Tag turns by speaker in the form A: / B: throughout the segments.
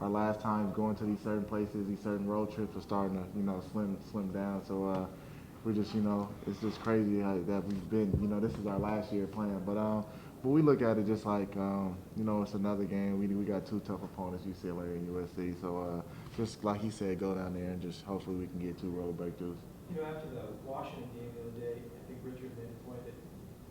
A: our last times going to these certain places, these certain road trips are starting to slim down. So we're just it's just crazy that we've been this is our last year playing, but we look at it just like it's another game. We got two tough opponents, UCLA and USC. So just like he said, go down there and just hopefully we can get two road breakthroughs.
B: After the Washington game the other day, I think Richard made a point that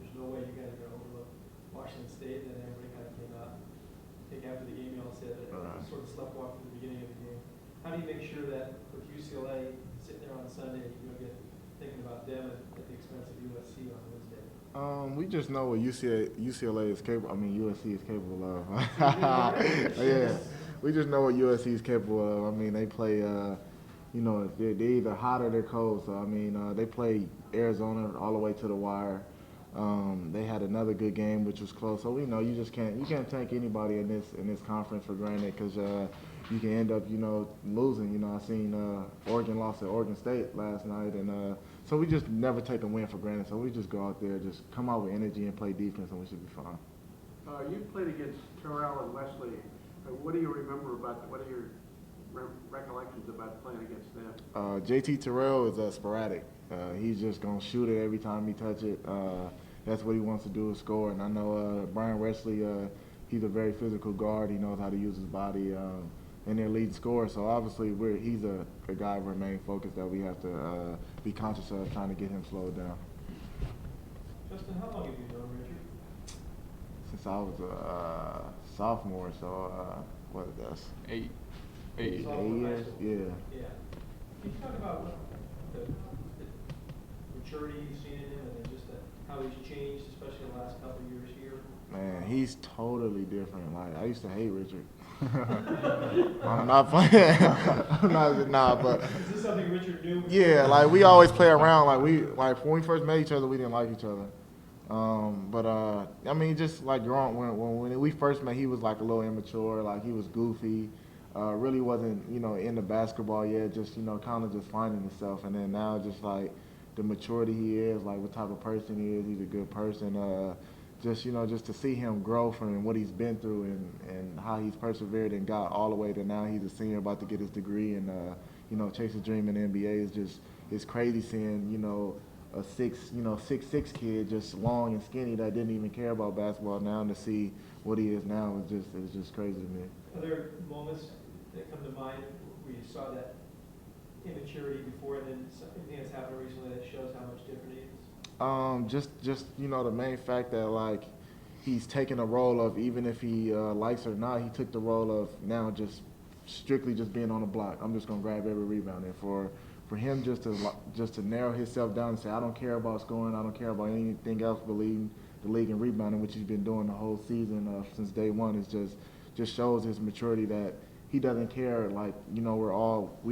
B: there's no way you guys are going to overlook Washington State, and then everybody kind of came out. I think after the game, you all said that you sort of sleptwalked at the beginning of the game. How do you make sure that with UCLA sitting there on Sunday, you don't get thinking about them at the expense of USC on Wednesday?
A: We just know what UCLA is capable. I mean, USC is capable of. Yeah, we just know what USC is capable of. I mean, they play. They're either hot or they're cold. So I mean, they play Arizona all the way to the wire. They had another good game, which was close. So we know you can't take anybody in this conference for granted because you can end up losing. I seen Oregon lost to Oregon State last night, and so we just never take the win for granted. So we just go out there, just come out with energy and play defense, and we should be fine.
C: You played against Terrell and Wesley. What do you remember about? What are your recollections about playing against them?
A: JT Terrell is sporadic. He's just gonna shoot it every time he touch it. That's what he wants to do is score. And I know Brian Wesley, he's a very physical guard. He knows how to use his body. And their leading scorer. So obviously he's a guy we're main focused that we have to be conscious of trying to get him slowed down.
B: Justin, how long have you known Richard?
A: Since I was a sophomore, so what is that?
D: 8
A: 8 years? Yeah.
B: Yeah. Can you talk about the maturity you've seen in him and then just how he's changed, especially in the last couple of years here?
A: Man, he's totally different. Like I used to hate Richard. I'm not playing. I'm not nah, but
B: is this something Richard knew?
A: Yeah, like we always play around. Like when we first met each other, we didn't like each other. I mean, just like growing when we first met, he was like a little immature. Like he was goofy. Really wasn't into basketball yet. Just kind of just finding himself. And then now just like the maturity he is, like what type of person he is. He's a good person. Just to see him grow from what he's been through and how he's persevered and got all the way to now he's a senior about to get his degree and chase his dream in the NBA it's crazy seeing a 6'6" kid just long and skinny that didn't even care about basketball now to see what he is now is just crazy to me.
B: Are there moments that come to mind where you saw that immaturity before and then something that's happened recently that shows how much different he is?
A: Just the main fact that like he's taking a role of even if he likes it or not, he took the role of now just strictly just being on the block. I'm just gonna grab every rebound, and for him just to narrow himself down and say I don't care about scoring, I don't care about anything else but leading the league in rebounding, which he's been doing the whole season since day one. Is just shows his maturity that he doesn't care. Like we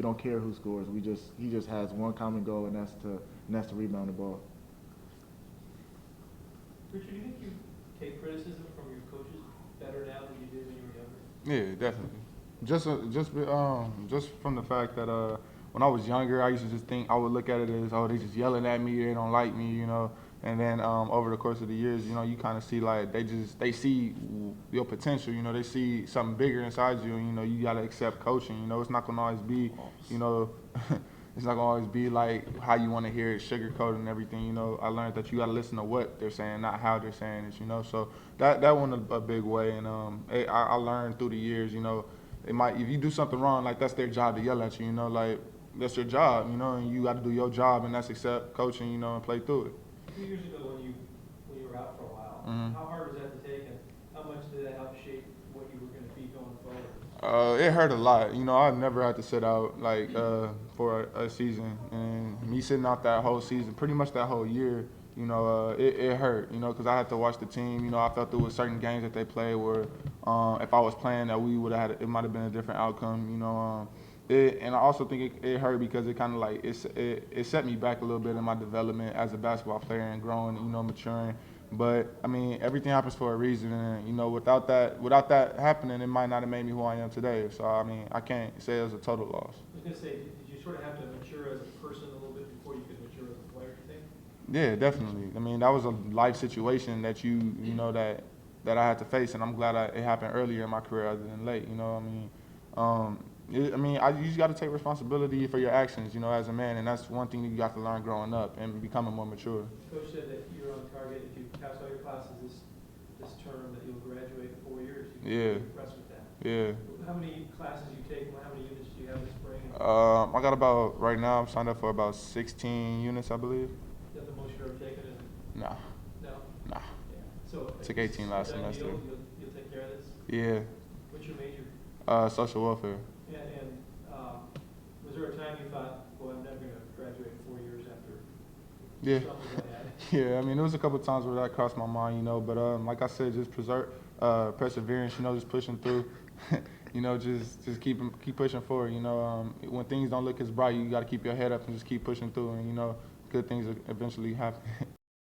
A: don't care who scores. He just has one common goal, and that's to rebound the ball.
B: Richard, do you think you take criticism from your coaches better now than you did when you were younger?
D: Yeah, definitely. Just from the fact that when I was younger, I used to just think I would look at it as they just yelling at me, they don't like me, And then over the course of the years, you kind of see like they see your potential, they see something bigger inside you, and you gotta accept coaching. It's not gonna always be, it's not gonna always be like how you want to hear it, sugarcoated and everything. I learned that you gotta listen to what they're saying, not how they're saying it. So that went a big way, and I learned through the years. If you do something wrong, like that's their job to yell at you. Like that's your job, and you got to do your job, and that's accept coaching, and play through it.
B: 2 years ago when you were out for a while, how hard was that to take, and how much did that help shape what you were going to be going forward?
D: It hurt a lot. I've never had to sit out for a season, and me sitting out that whole season, pretty much that whole year, it hurt, because I had to watch the team. I felt there was certain games that they played where if I was playing that we would have had, it might have been a different outcome, and I also think it hurt because it kind of like it set me back a little bit in my development as a basketball player and growing, maturing. But I mean, everything happens for a reason, and without that happening, it might not have made me who I am today. So I mean, I can't say it was a total loss.
B: I was gonna say, did you sort of have to mature as a person a little bit before you could mature as a player? You think?
D: Yeah, definitely. I mean, that was a life situation that that I had to face, and I'm glad it happened earlier in my career rather than late. I mean, You just got to take responsibility for your actions, as a man, and that's one thing that you got to learn growing up and becoming more mature.
B: Coach said that you're on target, if you pass all your classes this term, that you'll graduate in 4 years. You're impressed with that.
D: Yeah.
B: How many classes you take, how many units do you have this spring?
D: I got right now I'm signed up for about 16 units, I believe.
B: Is that the most you've ever taken?
D: Nah.
B: No?
D: Nah.
B: Yeah. So
D: Took 18 last semester.
B: You'll take care of this?
D: Yeah.
B: What's your major?
D: Social welfare.
B: And was there a time you thought, well, I'm never going to graduate in 4 years after
D: Yeah.
B: the struggles I had?
D: Yeah, there was a couple of times where that crossed my mind, but like I said, just perseverance, just pushing through, just keep pushing forward, when things don't look as bright, you got to keep your head up and just keep pushing through, and good things eventually happen.